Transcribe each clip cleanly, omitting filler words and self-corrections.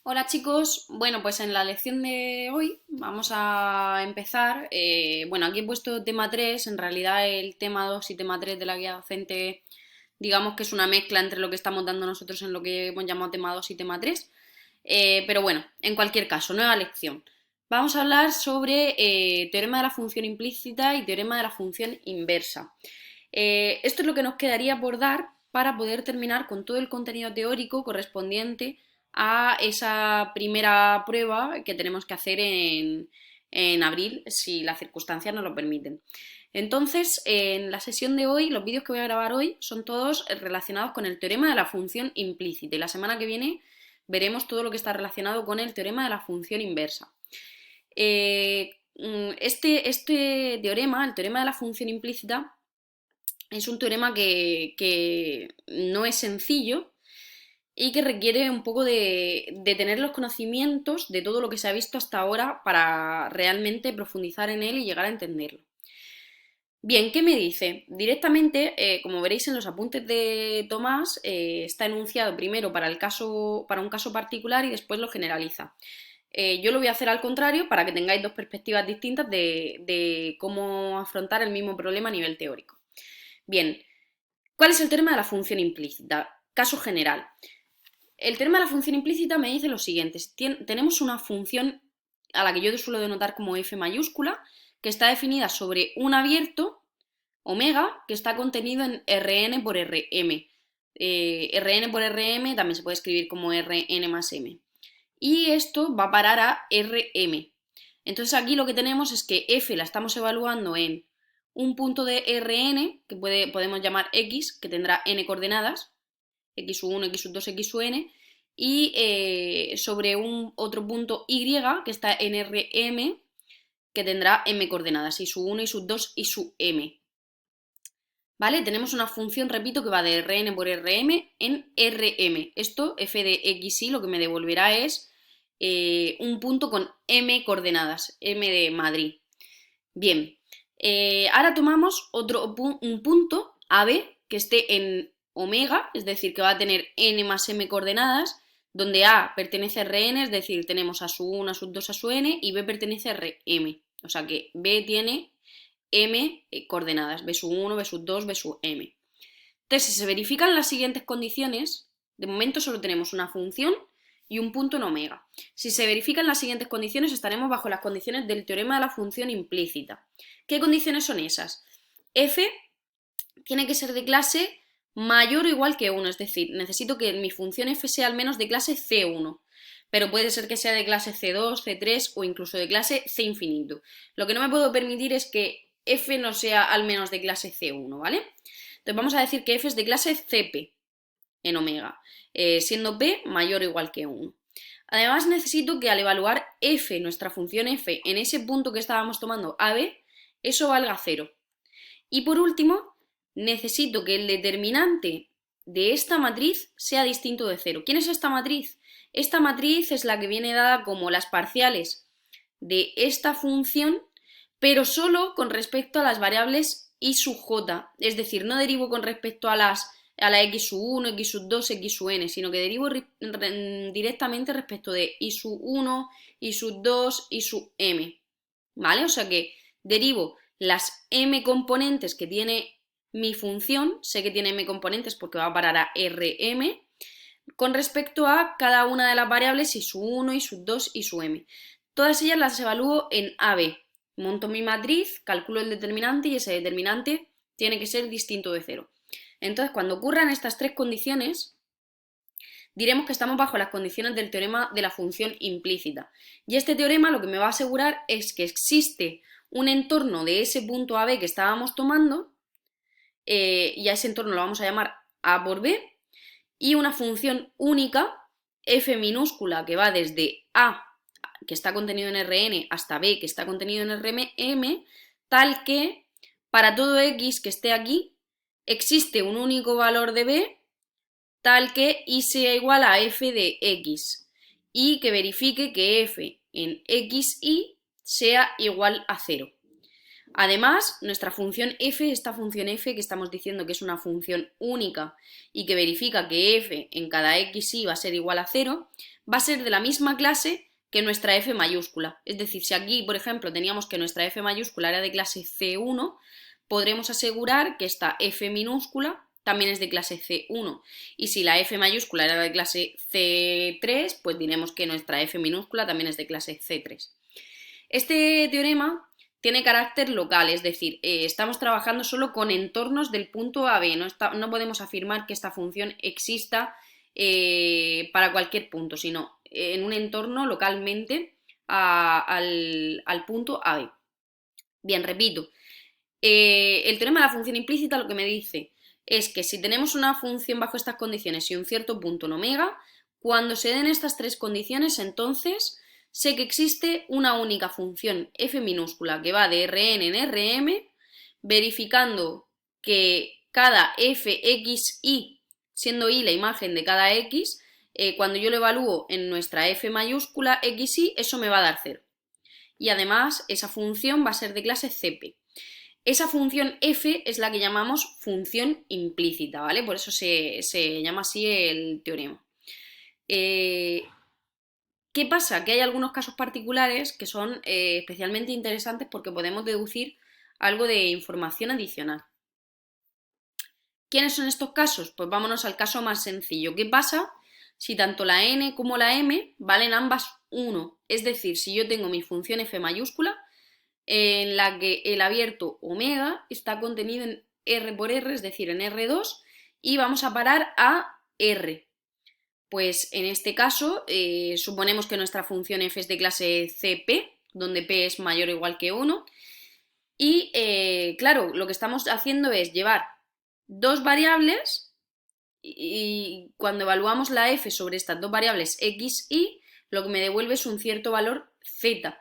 Hola chicos, bueno pues en la lección de hoy vamos a empezar, bueno aquí he puesto tema 3, en realidad el tema 2 y tema 3 de la guía docente digamos que es una mezcla entre lo que estamos dando nosotros en lo que hemos llamado tema 2 y tema 3, pero bueno, en cualquier caso, nueva lección. Vamos a hablar sobre teorema de la función implícita y teorema de la función inversa. Esto es lo que nos quedaría por dar para poder terminar con todo el contenido teórico correspondiente a esa primera prueba que tenemos que hacer en abril, si las circunstancias nos lo permiten. Entonces, en la sesión de hoy, los vídeos que voy a grabar hoy son todos relacionados con el teorema de la función implícita y la semana que viene veremos todo lo que está relacionado con el teorema de la función inversa. Este teorema, el teorema de la función implícita, es un teorema que no es sencillo y que requiere un poco de tener los conocimientos de todo lo que se ha visto hasta ahora para realmente profundizar en él y llegar a entenderlo. Bien, ¿qué me dice? Directamente, como veréis en los apuntes de Tomás, está enunciado primero para un caso particular y después lo generaliza. Yo lo voy a hacer al contrario para que tengáis dos perspectivas distintas de cómo afrontar el mismo problema a nivel teórico. Bien, ¿cuál es el teorema de la función implícita? Caso general. El teorema de la función implícita me dice lo siguiente. Tenemos una función a la que yo suelo denotar como f mayúscula, que está definida sobre un abierto, omega, que está contenido en Rn por Rm. Rn por Rm también se puede escribir como Rn más m. Y esto va a parar a Rm. Entonces aquí lo que tenemos es que f la estamos evaluando en un punto de Rn, que podemos llamar x, que tendrá n coordenadas, x1, x2, xn, y sobre un otro punto y, que está en Rm, que tendrá m coordenadas, y su 1, y su 2, y su m. ¿Vale? Tenemos una función, repito, que va de Rn por Rm en Rm. Esto, f de xy, lo que me devolverá es un punto con m coordenadas, m de Madrid. Bien, ahora tomamos un punto AB que esté en omega, es decir, que va a tener n más m coordenadas, donde A pertenece a Rn, es decir, tenemos a su 1, a su 2, a su n, y B pertenece a Rm. O sea que B tiene m coordenadas, B sub 1, B sub 2, B sub m. Entonces, si se verifican las siguientes condiciones, de momento solo tenemos una función y un punto en omega. Si se verifican las siguientes condiciones, estaremos bajo las condiciones del teorema de la función implícita. ¿Qué condiciones son esas? F tiene que ser de clase mayor o igual que 1, es decir, necesito que mi función f sea al menos de clase C1, pero puede ser que sea de clase C2, C3 o incluso de clase C infinito. Lo que no me puedo permitir es que f no sea al menos de clase C1, ¿vale? Entonces vamos a decir que f es de clase CP en omega, siendo p mayor o igual que 1. Además necesito que al evaluar f, nuestra función f, en ese punto que estábamos tomando AB, eso valga 0. Y por último, necesito que el determinante de esta matriz sea distinto de 0. ¿Quién es esta matriz? Esta matriz es la que viene dada como las parciales de esta función, pero solo con respecto a las variables y sub j, es decir, no derivo con respecto a la x sub 1, x sub 2, x sub n, sino que derivo directamente respecto de y sub 1, y sub 2, y sub m, ¿vale? O sea que derivo las m componentes que tiene mi función, sé que tiene m componentes porque va a parar a Rm, con respecto a cada una de las variables y su 1, y su 2, y su m. Todas ellas las evalúo en AB. Monto mi matriz, calculo el determinante y ese determinante tiene que ser distinto de 0. Entonces, cuando ocurran estas tres condiciones, diremos que estamos bajo las condiciones del teorema de la función implícita. Y este teorema lo que me va a asegurar es que existe un entorno de ese punto AB que estábamos tomando, y a ese entorno lo vamos a llamar A por B, y una función única, f minúscula, que va desde A, que está contenido en Rn, hasta B, que está contenido en Rm, tal que para todo x que esté aquí existe un único valor de B, tal que y sea igual a f de x, y que verifique que f en xy sea igual a 0. Además, nuestra función f, esta función f que estamos diciendo que es una función única y que verifica que f en cada xy va a ser igual a 0, va a ser de la misma clase que nuestra f mayúscula. Es decir, si aquí, por ejemplo, teníamos que nuestra f mayúscula era de clase C1, podremos asegurar que esta f minúscula también es de clase C1. Y si la f mayúscula era de clase C3, pues diremos que nuestra f minúscula también es de clase C3. Este teorema tiene carácter local, es decir, estamos trabajando solo con entornos del punto A, B, no podemos afirmar que esta función exista para cualquier punto, sino en un entorno localmente al punto A, B. Bien, repito, el teorema de la función implícita lo que me dice es que si tenemos una función bajo estas condiciones y un cierto punto en omega, cuando se den estas tres condiciones, entonces sé que existe una única función f minúscula que va de Rn en Rm, verificando que cada fxy, siendo y la imagen de cada x, cuando yo lo evalúo en nuestra f mayúscula xy, eso me va a dar 0. Y además esa función va a ser de clase Cp. Esa función f es la que llamamos función implícita, ¿vale? Por eso se llama así el teorema. ¿Qué pasa? Que hay algunos casos particulares que son especialmente interesantes porque podemos deducir algo de información adicional. ¿Quiénes son estos casos? Pues vámonos al caso más sencillo. ¿Qué pasa si tanto la n como la m valen ambas 1? Es decir, si yo tengo mi función f mayúscula en la que el abierto omega está contenido en R por R, es decir, en R2, y vamos a parar a R. Pues en este caso, suponemos que nuestra función f es de clase Cp, donde p es mayor o igual que 1, y claro, lo que estamos haciendo es llevar dos variables y cuando evaluamos la f sobre estas dos variables x, y, lo que me devuelve es un cierto valor z.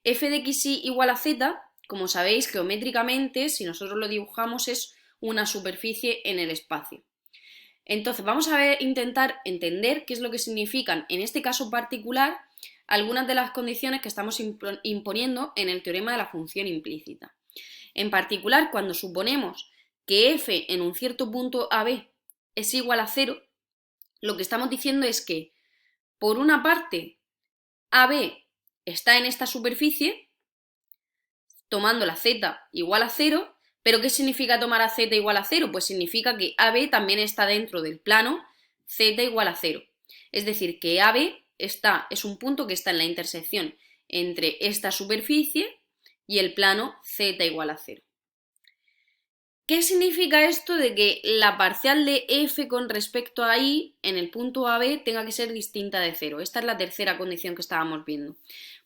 F de xy igual a z, como sabéis, geométricamente, si nosotros lo dibujamos, es una superficie en el espacio. Entonces, vamos a intentar entender qué es lo que significan, en este caso particular, algunas de las condiciones que estamos imponiendo en el teorema de la función implícita. En particular, cuando suponemos que f en un cierto punto AB es igual a 0, lo que estamos diciendo es que, por una parte, AB está en esta superficie, tomando la z igual a 0, pero ¿qué significa tomar a z igual a 0? Pues significa que AB también está dentro del plano z igual a 0. Es decir, que AB es un punto que está en la intersección entre esta superficie y el plano z igual a 0. ¿Qué significa esto de que la parcial de f con respecto a y en el punto AB tenga que ser distinta de 0? Esta es la tercera condición que estábamos viendo.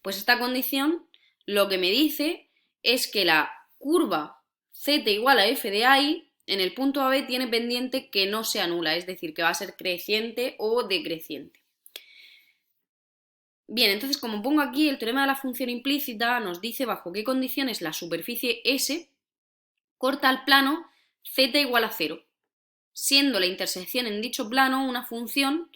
Pues esta condición lo que me dice es que la curva z igual a f de y en el punto AB tiene pendiente que no sea nula, es decir, que va a ser creciente o decreciente. Bien, entonces como pongo aquí, el teorema de la función implícita nos dice bajo qué condiciones la superficie S corta el plano z igual a 0, siendo la intersección en dicho plano una función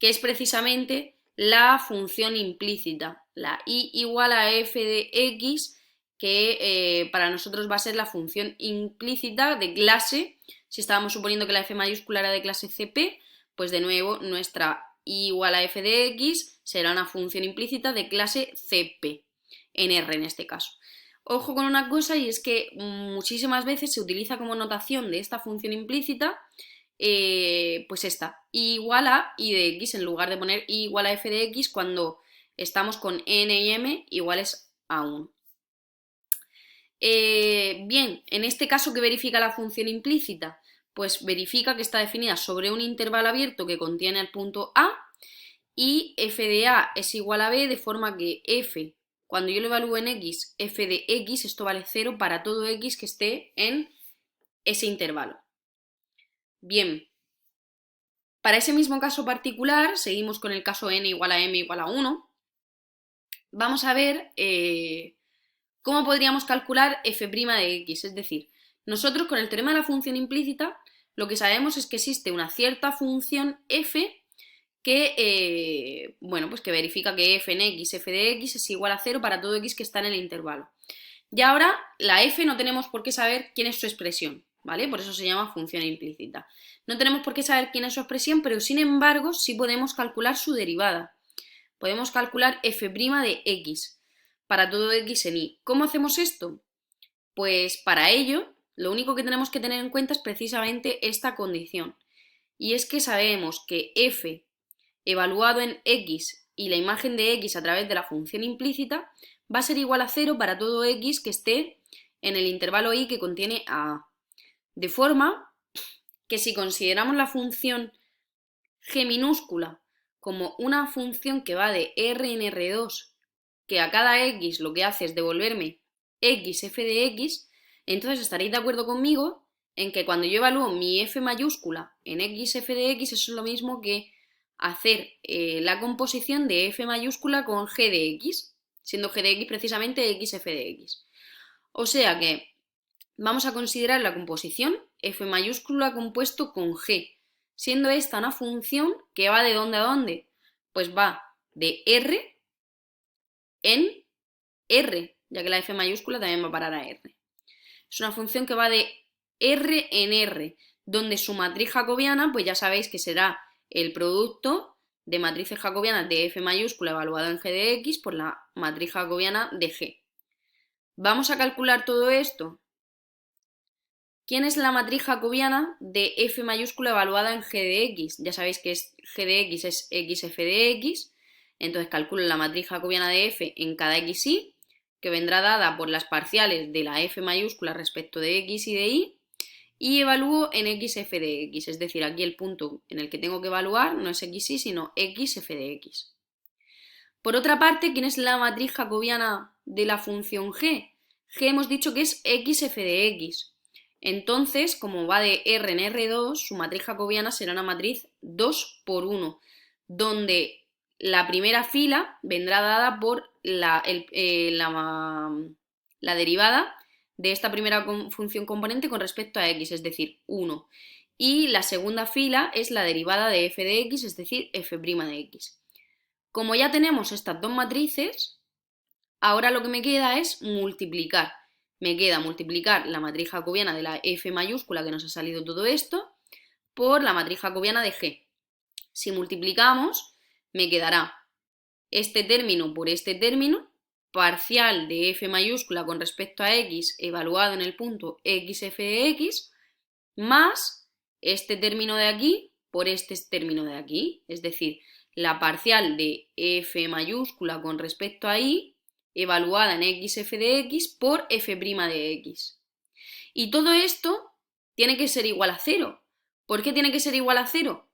que es precisamente la función implícita, la y igual a f de x, que para nosotros va a ser la función implícita de clase, si estábamos suponiendo que la f mayúscula era de clase Cp, pues de nuevo nuestra y igual a f de x será una función implícita de clase Cp, en R en este caso. Ojo con una cosa, y es que muchísimas veces se utiliza como notación de esta función implícita pues esta, y igual a y de x, en lugar de poner y igual a f de x cuando estamos con n y m iguales a 1. Bien, en este caso, ¿qué verifica la función implícita? Pues verifica que está definida sobre un intervalo abierto que contiene el punto A, y f de A es igual a B, de forma que f, cuando yo lo evalúo en x, f de x, esto vale 0 para todo x que esté en ese intervalo. Bien, para ese mismo caso particular, seguimos con el caso n igual a m igual a 1. Vamos a ver cómo podríamos calcular f' de x, es decir, nosotros con el teorema de la función implícita lo que sabemos es que existe una cierta función f que, bueno, pues que verifica que f en x, f de x es igual a 0 para todo x que está en el intervalo. Y ahora la f no tenemos por qué saber quién es su expresión, ¿vale? Por eso se llama función implícita. No tenemos por qué saber quién es su expresión, pero sin embargo sí podemos calcular su derivada. Podemos calcular f' de x para todo x en y. ¿Cómo hacemos esto? Pues para ello, lo único que tenemos que tener en cuenta es precisamente esta condición. Y es que sabemos que f evaluado en x y la imagen de x a través de la función implícita va a ser igual a 0 para todo x que esté en el intervalo y que contiene a a. De forma que si consideramos la función g minúscula como una función que va de R en R2, que a cada x lo que hace es devolverme x f de x, entonces estaréis de acuerdo conmigo en que cuando yo evalúo mi f mayúscula en x f de x, eso es lo mismo que hacer la composición de f mayúscula con g de x, siendo g de x precisamente x f de x. O sea que vamos a considerar la composición f mayúscula compuesto con g, siendo esta una función que va de dónde a dónde, pues va de R en R, ya que la f mayúscula también va a parar a R. Es una función que va de R en R, donde su matriz jacobiana, pues ya sabéis que será el producto de matrices jacobianas de f mayúscula evaluado en g de x por la matriz jacobiana de g. Vamos a calcular todo esto. ¿Quién es la matriz jacobiana de f mayúscula evaluada en g de x? Ya sabéis que g de x es x f de x, entonces calculo la matriz jacobiana de f en cada xy, que vendrá dada por las parciales de la f mayúscula respecto de x y de y evalúo en x f de x, es decir, aquí el punto en el que tengo que evaluar no es xy, sino x f de x. Por otra parte, ¿quién es la matriz jacobiana de la función g? G hemos dicho que es x f de x. Entonces, como va de R en R2, su matriz jacobiana será una matriz 2 por 1, donde la primera fila vendrá dada por la derivada de esta primera función componente con respecto a x, es decir, 1. Y la segunda fila es la derivada de f de x, es decir, f' de x. Como ya tenemos estas dos matrices, ahora lo que me queda es multiplicar. Me queda multiplicar la matriz jacobiana de la f mayúscula, que nos ha salido todo esto, por la matriz jacobiana de g. Si multiplicamos, me quedará este término por este término, parcial de f mayúscula con respecto a x evaluado en el punto x f de x, más este término de aquí por este término de aquí, es decir, la parcial de f mayúscula con respecto a y evaluada en x f de x por f' de x. Y todo esto tiene que ser igual a 0. ¿Por qué tiene que ser igual a 0?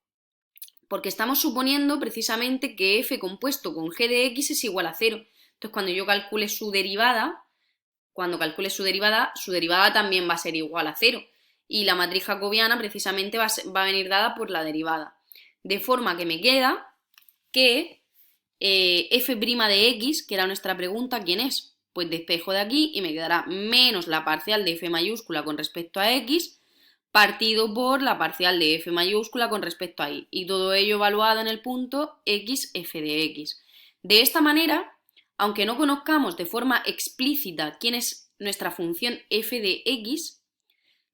Porque estamos suponiendo precisamente que f compuesto con g de x es igual a 0. Entonces, cuando yo calcule su derivada, su derivada también va a ser igual a 0. Y la matriz jacobiana precisamente va a venir dada por la derivada. De forma que me queda que f' de x, que era nuestra pregunta, ¿quién es? Pues despejo de aquí y me quedará menos la parcial de f mayúscula con respecto a x partido por la parcial de f mayúscula con respecto a y. Y todo ello evaluado en el punto x f de x. De esta manera, aunque no conozcamos de forma explícita quién es nuestra función f de x,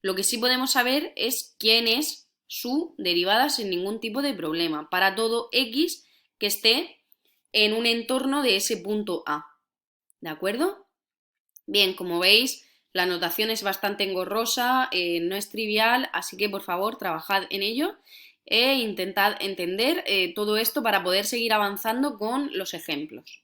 lo que sí podemos saber es quién es su derivada sin ningún tipo de problema para todo x que esté en un entorno de ese punto A. ¿De acuerdo? Bien, como veis, la notación es bastante engorrosa, no es trivial, así que por favor trabajad en ello e intentad entender todo esto para poder seguir avanzando con los ejemplos.